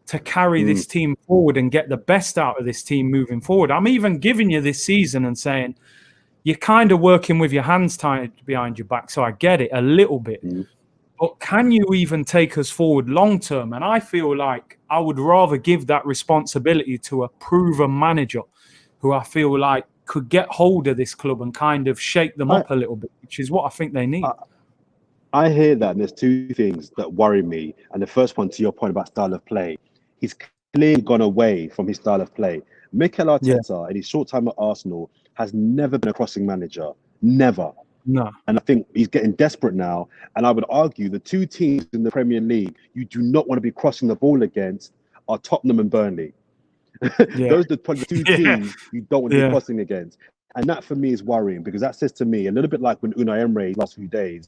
to carry this team forward and get the best out of this team moving forward? I'm even giving you this season and saying, you're kind of working with your hands tied behind your back, so I get it a little bit. But can you even take us forward long term? And I feel like I would rather give that responsibility to a proven manager who I feel like could get hold of this club and kind of shake them up a little bit, which is what I think they need.
I hear that, and there's 2 things that worry me. And the first one, to your point about style of play, he's clearly gone away from his style of play. Mikel Arteta, in his short time at Arsenal, has never been a crossing manager. Never.
No.
And I think he's getting desperate now. And I would argue the 2 teams in the Premier League you do not want to be crossing the ball against are Tottenham and Burnley. Those are probably the 2 teams you don't want to be crossing against. And that for me is worrying, because that says to me, a little bit like when Unai Emery last few days,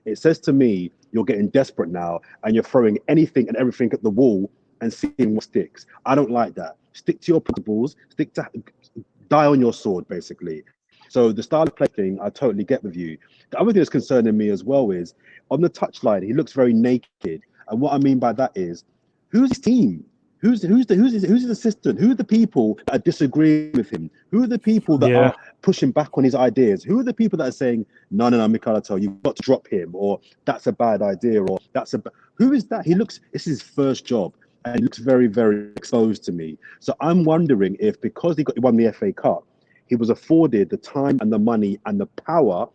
it says to me, you're getting desperate now and you're throwing anything and everything at the wall and seeing what sticks. I don't like that. Stick to your principles, die on your sword, basically. So the style of play thing, I totally get with you. The other thing that's concerning me as well is, on the touchline, he looks very naked. And what I mean by that is, who's his team? Who's his assistant? Who are the people that are disagreeing with him? Who are the people that are pushing back on his ideas? Who are the people that are saying, no, Mikel Arteta, you've got to drop him, or that's a bad idea, or who is that? This is his first job, and he looks very, very exposed to me. So I'm wondering if, because he won the FA Cup, he was afforded the time and the money and the power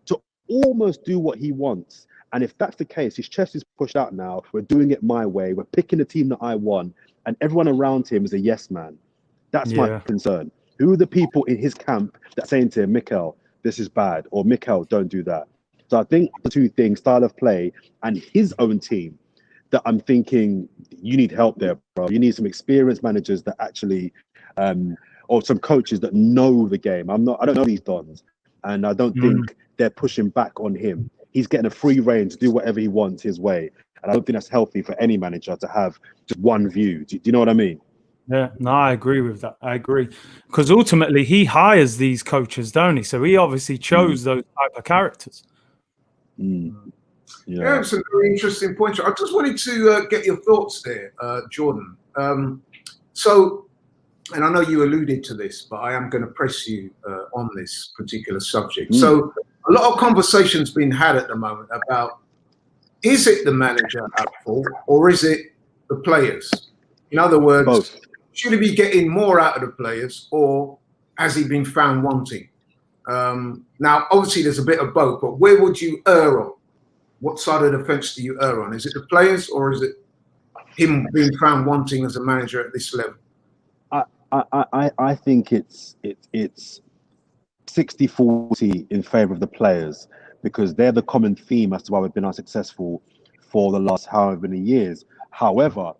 to almost do what he wants. And if that's the case, his chest is pushed out now. We're doing it my way. We're picking the team that I want. And everyone around him is a yes man. That's my concern. Who are the people in his camp that are saying to him, Mikel, this is bad, or Mikel, don't do that? So I think the 2 things, style of play and his own team, that I'm thinking, you need help there, bro. You need some experienced managers that actually, or some coaches that know the game. I don't know these dons, and I don't think they're pushing back on him. He's getting a free rein to do whatever he wants his way. And I don't think that's healthy for any manager to have just one view. Do you know what I mean?
Yeah, no, I agree with that. I agree. Because ultimately he hires these coaches, don't he? So he obviously chose those type of characters.
Yeah, it's a very interesting point. I just wanted to get your thoughts there, Jordan. So and I know you alluded to this, but I am going to press you on this particular subject. So a lot of conversation's been had at the moment about, is it the manager at fault or is it the players? In other words,
Both.
should he be getting more out of the players or has he been found wanting? Now, obviously, there's a bit of both, but where would you err on? What side of the fence do you err on? Is it the players or is it him being found wanting as a manager at this level?
I think it's 60-40 in favor of the players, because they're the common theme as to why we've been unsuccessful for the last however many years. However,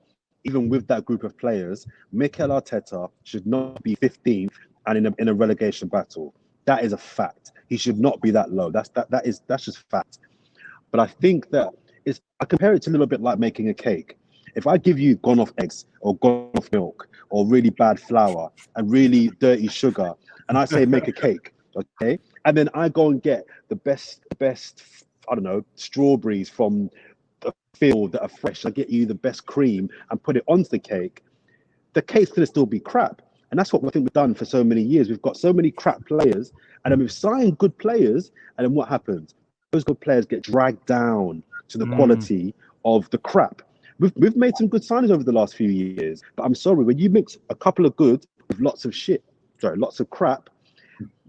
even with that group of players, Mikel Arteta should not be 15th and in a relegation battle. That is a fact. He should not be that low. That's just fact. But I think that I compare it to a little bit like making a cake. If I give you gone off eggs or gone off milk or really bad flour and really dirty sugar, and I say make a cake, okay, and then I go and get the best, I don't know, strawberries from the field that are fresh, I get you the best cream and put it onto the cake's gonna still be crap. And that's what I think we've done for so many years. We've got so many crap players, and then we've signed good players, and then what happens? Those good players get dragged down to the quality of the crap. We've made some good signings over the last few years, but I'm sorry, when you mix a couple of good with lots of crap,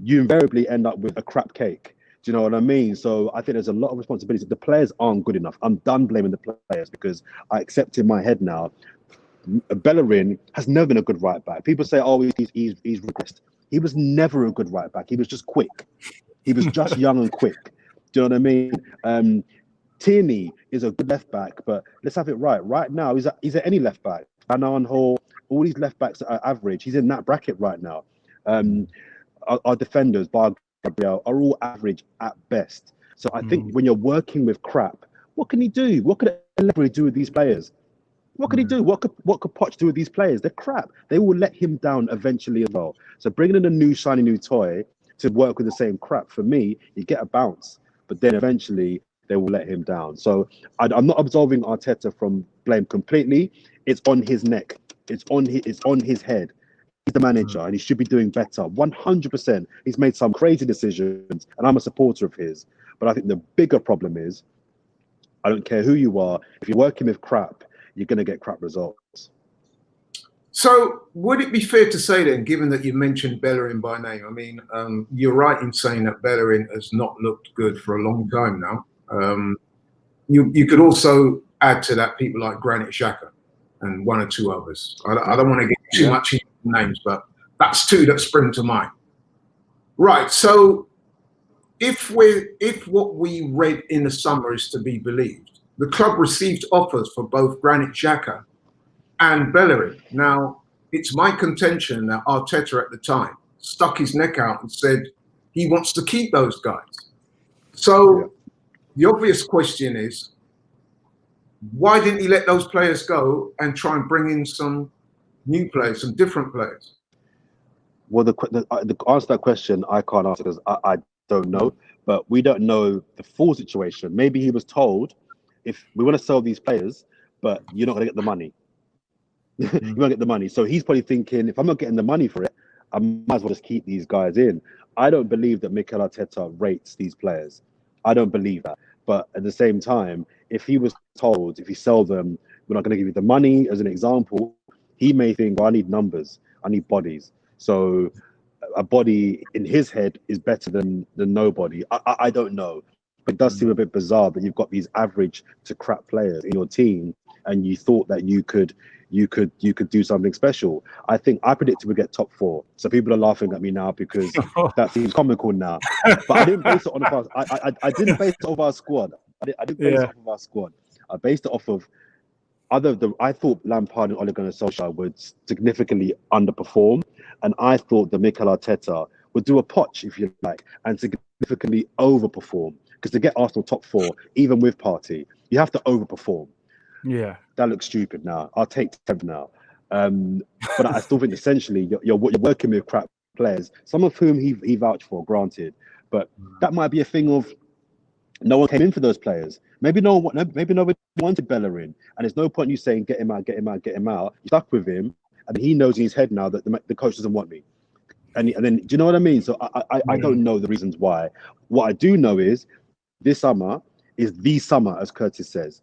you invariably end up with a crap cake. Do you know what I mean? So I think there's a lot of responsibility. The players aren't good enough. I'm done blaming the players, because I accept in my head now, Bellerin has never been a good right back. People say, oh, he's regressed. He was never a good right back. He was just quick. He was just young and quick. Do you know what I mean? Tierney is a good left back, but let's have it right. Right now, he's at any left back. Anan Hall, all these left backs are average. He's in that bracket right now. Our defenders, bar Gabriel, are all average at best. So I think when you're working with crap, what can he do? What could Allegri do with these players? What could he do? What could Poch do with these players? They're crap. They will let him down eventually as well. So bringing in a new shiny new toy to work with the same crap, for me, you get a bounce, but then eventually they will let him down. So I'm not absolving Arteta from blame completely. It's on his neck. It's on his head. He's the manager and he should be doing better. 100%. He's made some crazy decisions, and I'm a supporter of his. But I think the bigger problem is, I don't care who you are, if you're working with crap, you're going to get crap results.
So would it be fair to say then, given that you mentioned Bellerin by name, I mean, you're right in saying that Bellerin has not looked good for a long time now. You could also add to that people like Granit Xhaka and one or two others. I don't want to get too much into names, but that's two that spring to mind. Right. So if what we read in the summer is to be believed, the club received offers for both Granit Xhaka and Bellerin. Now, it's my contention that Arteta at the time stuck his neck out and said he wants to keep those guys. So the obvious question is, why didn't he let those players go and try and bring in some new players, some different players?
Well, the answer to that question, I can't answer because I don't know. But we don't know the full situation. Maybe he was told, if we want to sell these players, but you're not going to get the money. You won't get the money. So he's probably thinking, if I'm not getting the money for it, I might as well just keep these guys in. I don't believe that Mikel Arteta rates these players. I don't believe that. But at the same time, if he was told, if you sell them, we're not going to give you the money, as an example, he may think, well, I need numbers, I need bodies. So a body in his head is better than nobody. I don't know. But it does seem a bit bizarre that you've got these average to crap players in your team, and you thought that you could do something special. I predicted we'd get top 4. So people are laughing at me now because that seems comical now. But I didn't base it on I didn't base it off our squad. I didn't base it off of our squad. I based it off of I thought Lampard and Ole Gunnar Solskjaer would significantly underperform, and I thought that Mikel Arteta would do a Poch, if you like, and significantly overperform. Because to get Arsenal top 4, even with Partey, you have to overperform.
Yeah,
that looks stupid now. I'll take 10 now. But I still think essentially you're working with crap players, some of whom he vouched for, granted. But that might be a thing of no one came in for those players. Maybe nobody wanted Bellerin, and there's no point you saying get him out. You stuck with him, and he knows in his head now that the coach doesn't want me. And then, do you know what I mean? So I don't know the reasons why. What I do know is this summer is the summer, as Curtis says.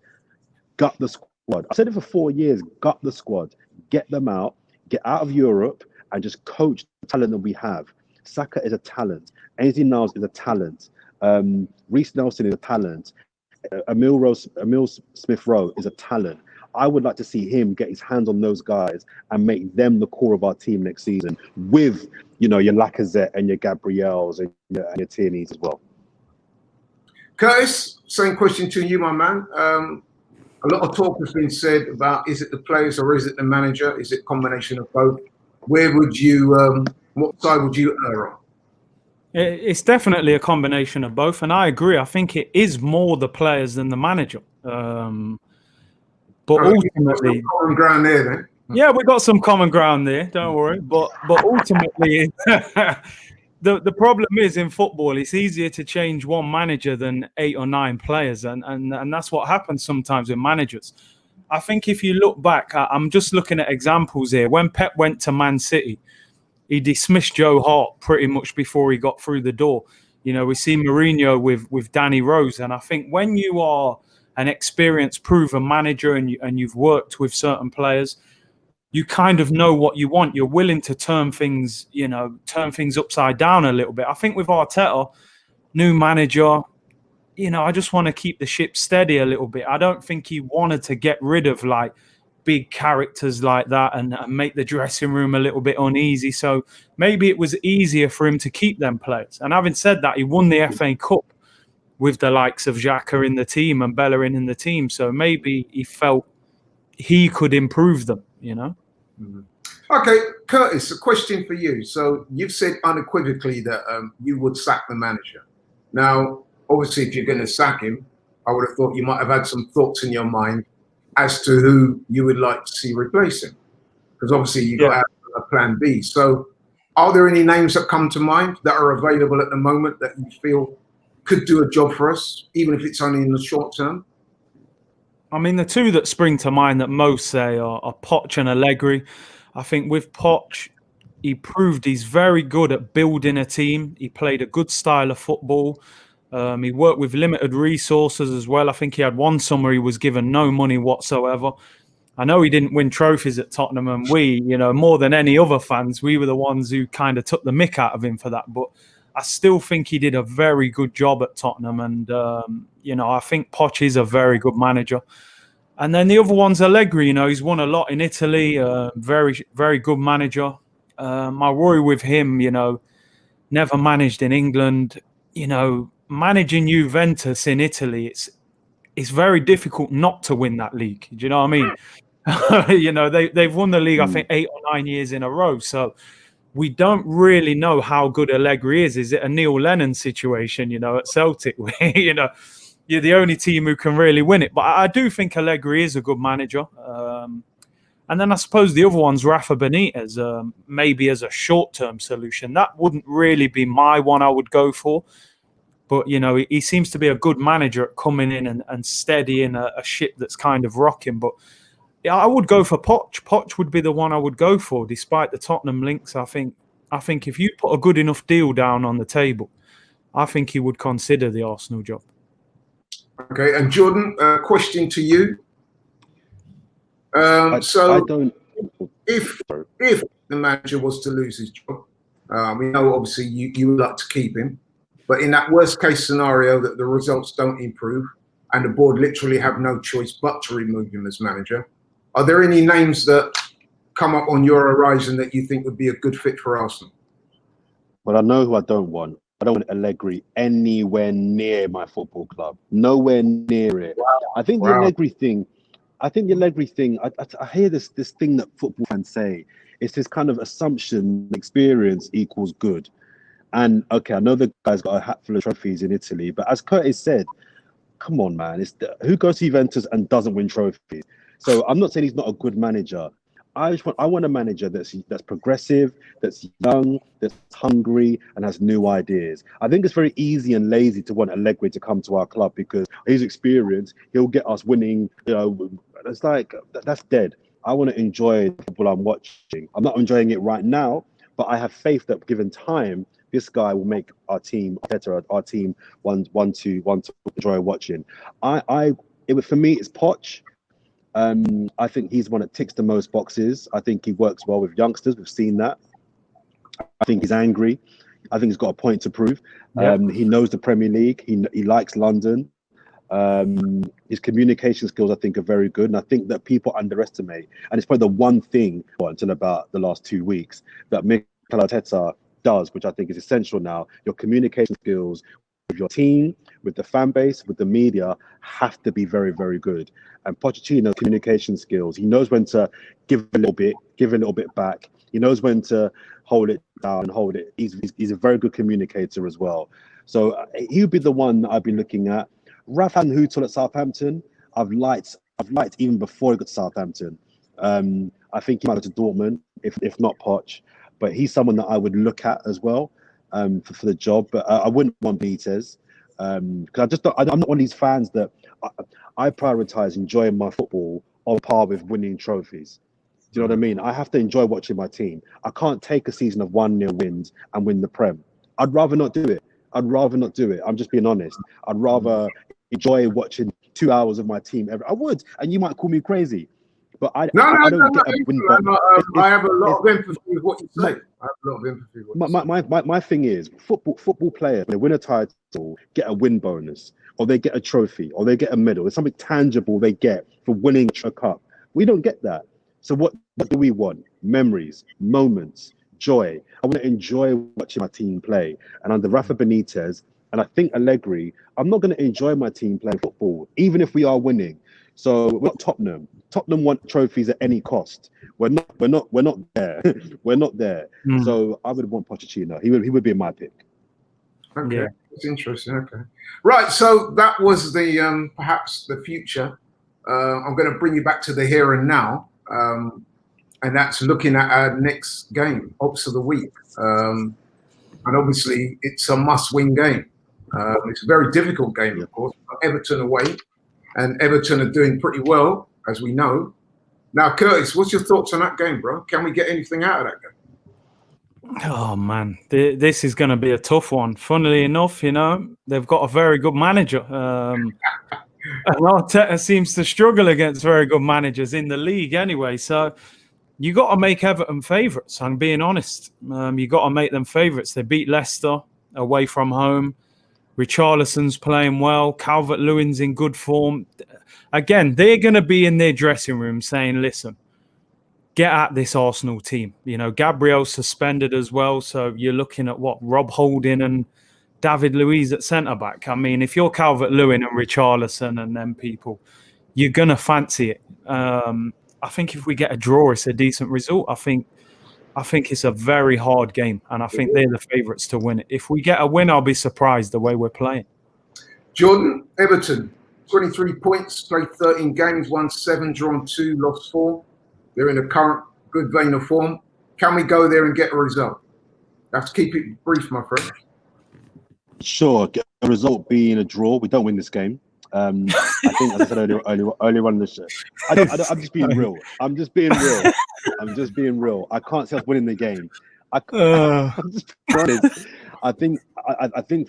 Gut the squad. I've said it for 4 years. Gut the squad. Get them out. Get out of Europe and just coach the talent that we have. Saka is a talent. Ainsley Niles is a talent. Reece Nelson is a talent. Emil Smith-Rowe is a talent. I would like to see him get his hands on those guys and make them the core of our team next season with, you know, your Lacazette and your Gabriels and your Tierneys as well.
Curtis, same question to you, my man. A lot of talk has been said about, is it the players or is it the manager? Is it a combination of both? Where would you, what side would you err on?
It's definitely a combination of both. And I agree. I think it is more the players than the manager. But ultimately,
common ground there, then.
Yeah, we got some common ground there. Don't worry. But ultimately, the problem is in football, it's easier to change one manager than 8 or 9 players, and that's what happens sometimes with managers. I think if you look back, I'm just looking at examples here. When Pep went to Man City, he dismissed Joe Hart pretty much before he got through the door. You know, we see Mourinho with Danny Rose, and I think when you are an experienced, proven manager and you've worked with certain players, you kind of know what you want. You're willing to turn things upside down a little bit. I think with Arteta, new manager, you know, I just want to keep the ship steady a little bit. I don't think he wanted to get rid of like big characters like that and make the dressing room a little bit uneasy. So maybe it was easier for him to keep them players. And having said that, he won the FA Cup with the likes of Xhaka in the team and Bellerin in the team. So maybe he felt he could improve them, you know?
Okay, Curtis, a question for you. So you've said unequivocally that you would sack the manager. Now, obviously, if you're going to sack him, I would have thought you might have had some thoughts in your mind as to who you would like to see replace him. Because obviously you've got to have a plan B. So are there any names that come to mind that are available at the moment that you feel could do a job for us, even if it's only in the short term?
I mean, the two that spring to mind that most say are Poch and Allegri. I think with Poch, he proved he's very good at building a team. He played a good style of football. He worked with limited resources as well. I think he had one summer he was given no money whatsoever. I know he didn't win trophies at Tottenham, and we, you know, more than any other fans, we were the ones who kind of took the mick out of him for that. But I still think he did a very good job at Tottenham. And, you know, I think Poch is a very good manager. And then the other one's Allegri. You know, he's won a lot in Italy. Very, very good manager. My worry with him, you know, never managed in England. You know, managing Juventus in Italy, it's very difficult not to win that league. Do you know what I mean? You know, they've won the league, I think, 8 or 9 years in a row. So we don't really know how good Allegri is. Is it a Neil Lennon situation, you know, at Celtic? You know, you're the only team who can really win it. But I do think Allegri is a good manager. And then I suppose the other one's Rafa Benitez, maybe as a short-term solution. That wouldn't really be my one I would go for. But, you know, he seems to be a good manager at coming in and steadying a ship that's kind of rocking. But yeah, I would go for Poch. Poch would be the one I would go for, despite the Tottenham links. I think if you put a good enough deal down on the table, I think he would consider the Arsenal job. Okay, and Jordan, question to you. If the manager was to lose his job, we know obviously you would like to keep him, but in that worst case scenario that the results don't improve and the board literally have no choice but to remove him as manager, are there any names that come up on your horizon that you think would be a good fit for Arsenal?
Well, I know who I don't want. I don't want Allegri anywhere near my football club. Nowhere near it. Wow. I think the Allegri thing, I hear this thing that football fans say. It's this kind of assumption experience equals good. And okay, I know the guy's got a hat full of trophies in Italy, but as Curtis said, come on, man, who goes to Juventus and doesn't win trophies? So I'm not saying he's not a good manager. I want a manager that's progressive, that's young, that's hungry, and has new ideas. I think it's very easy and lazy to want Allegri to come to our club because his experience, he'll get us winning. You know, it's like that's dead. I want to enjoy the football I'm watching. I'm not enjoying it right now, but I have faith that given time, this guy will make our team better. Our team one to enjoy watching. For me, it's Poch. I think he's one that ticks the most boxes. I think he works well with youngsters. We've seen that. I think he's angry. I think he's got a point to prove. He knows the Premier League. He likes London. His communication skills, I think, are very good. And I think that people underestimate, and it's probably the one thing until about the last 2 weeks that Mikel Arteta does, which I think is essential now. Your communication skills with your team, with the fan base, with the media have to be very, very good. And Pochettino's communication skills, he knows when to give a little bit back. He knows when to hold it down and hold it. He's a very good communicator as well. So he would be the one that I'd be looking at. Rafa Hutel at Southampton, I've liked even before he got to Southampton. I think he might go to Dortmund, if not Poch. But he's someone that I would look at as well for the job. But I wouldn't want Benitez because I'm not one of these fans that I prioritize enjoying my football on par with winning trophies. Do you know what I mean? I have to enjoy watching my team. I can't take a season of 1-0 wins and win the Prem. I'd rather not do it. I'm just being honest. I'd rather enjoy watching 2 hours of my team I would, and you might call me crazy, but I don't get a win.
I have a lot of empathy with what you say. I have a lot of empathy with what you say.
My thing is, football players, when they win a title, get a win bonus, or they get a trophy, or they get a medal. There's something tangible they get for winning a cup. We don't get that. So what do we want? Memories, moments, joy. I want to enjoy watching my team play. And under Rafa Benitez, and I think Allegri, I'm not going to enjoy my team playing football, even if we are winning. So we're not Tottenham. Tottenham want trophies at any cost. We're not there. We're not there. So I would want Pochettino. He would be my pick.
Okay, yeah. That's interesting. Okay, right. So that was the perhaps the future. I'm going to bring you back to the here and now, and that's looking at our next game, Ops of the Week. And obviously, it's a must-win game. It's a very difficult game, of course. Everton away, and Everton are doing pretty well, as we know. Now, Curtis, what's your thoughts on that game, bro? Can we get anything out of that game?
Oh, man, this is going to be a tough one. Funnily enough, they've got a very good manager. And Arteta seems to struggle against very good managers in the league anyway. So you got to make Everton favourites. I'm being honest. You got to make them favourites. They beat Leicester away from home. Richarlison's playing well. Calvert-Lewin's in good form. Again, they're going to be in their dressing room saying, listen, get at this Arsenal team. Gabriel's suspended as well. So you're looking at Rob Holding and David Luiz at centre-back. I mean, if you're Calvert-Lewin and Richarlison and them people, you're going to fancy it. I think if we get a draw, it's a decent result. I think it's a very hard game, and I think they're the favourites to win it. If we get a win, I'll be surprised the way we're playing.
Jordan, Everton, 23 points, played 13 games, won 7, drawn 2, lost 4. They're in a current good vein of form. Can we go there and get a result? Let's keep it brief, my friend.
Sure. Get a result being a draw. We don't win this game. I think, as I said earlier on in the show, I'm just being real. I'm just being real. I can't see us winning the game. I'm just being honest. I think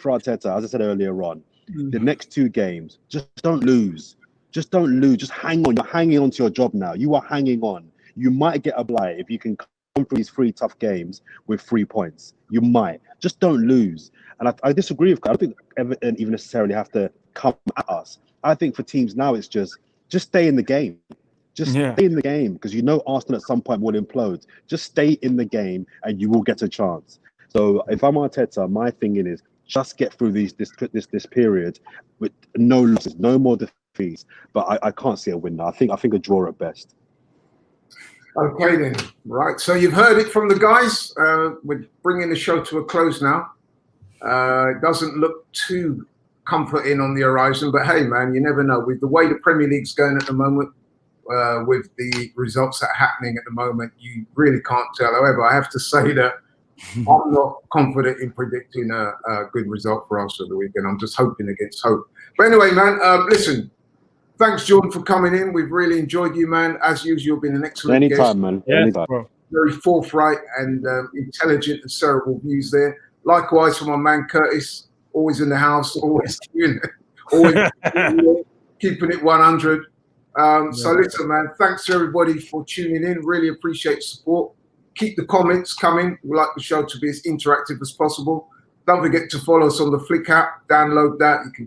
for Arteta, as I said earlier on, the next 2 games, just don't lose. Just don't lose. Just hang on. You're hanging on to your job now. You are hanging on. You might get a blight if you can come through these 3 tough games with 3 points. You might. Just don't lose. And I disagree with. I don't think Everton even necessarily have to come at us. I think for teams now, it's just stay in the game. Stay in the game, because Arsenal at some point will implode. Just stay in the game and you will get a chance. So if I'm Arteta, my thinking is just get through this period with no losses, no more defeats. But I can't see a win now. I think a draw at best.
Okay then, right. So you've heard it from the guys. We're bringing the show to a close now. It doesn't look too comforting on the horizon, but hey, man, you never know. With the way the Premier League's going at the moment, with the results that are happening at the moment, you really can't tell. However, I have to say that I'm not confident in predicting a good result for us for the weekend. I'm just hoping against hope. But anyway, man, listen, Thanks, Jordan, for coming in. We've really enjoyed you, man. As usual, you've been an excellent guest.
Anytime, man.
Yeah,
Anytime.
bro.
Very forthright and intelligent and cerebral views there. Likewise for my man Curtis, always in the house, always keeping it 100. So listen, man, thanks to everybody for tuning in. Really appreciate support. Keep the comments coming. We like the show to be as interactive as possible. Don't forget to follow us on the Flick app. Download that. You can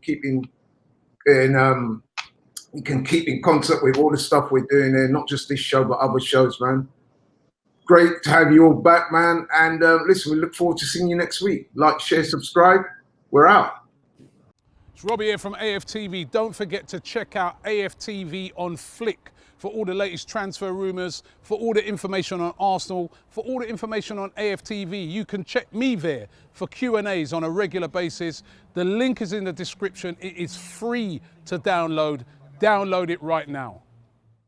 keep in contact with all the stuff we're doing there, not just this show, but other shows, man. Great to have you all back, man. And listen, we look forward to seeing you next week. Like, share, subscribe. We're out.
It's Robbie here from AFTV. Don't forget to check out AFTV on Flick for all the latest transfer rumours, for all the information on Arsenal, for all the information on AFTV. You can check me there for Q&As on a regular basis. The link is in the description. It is free to download. Download it right now.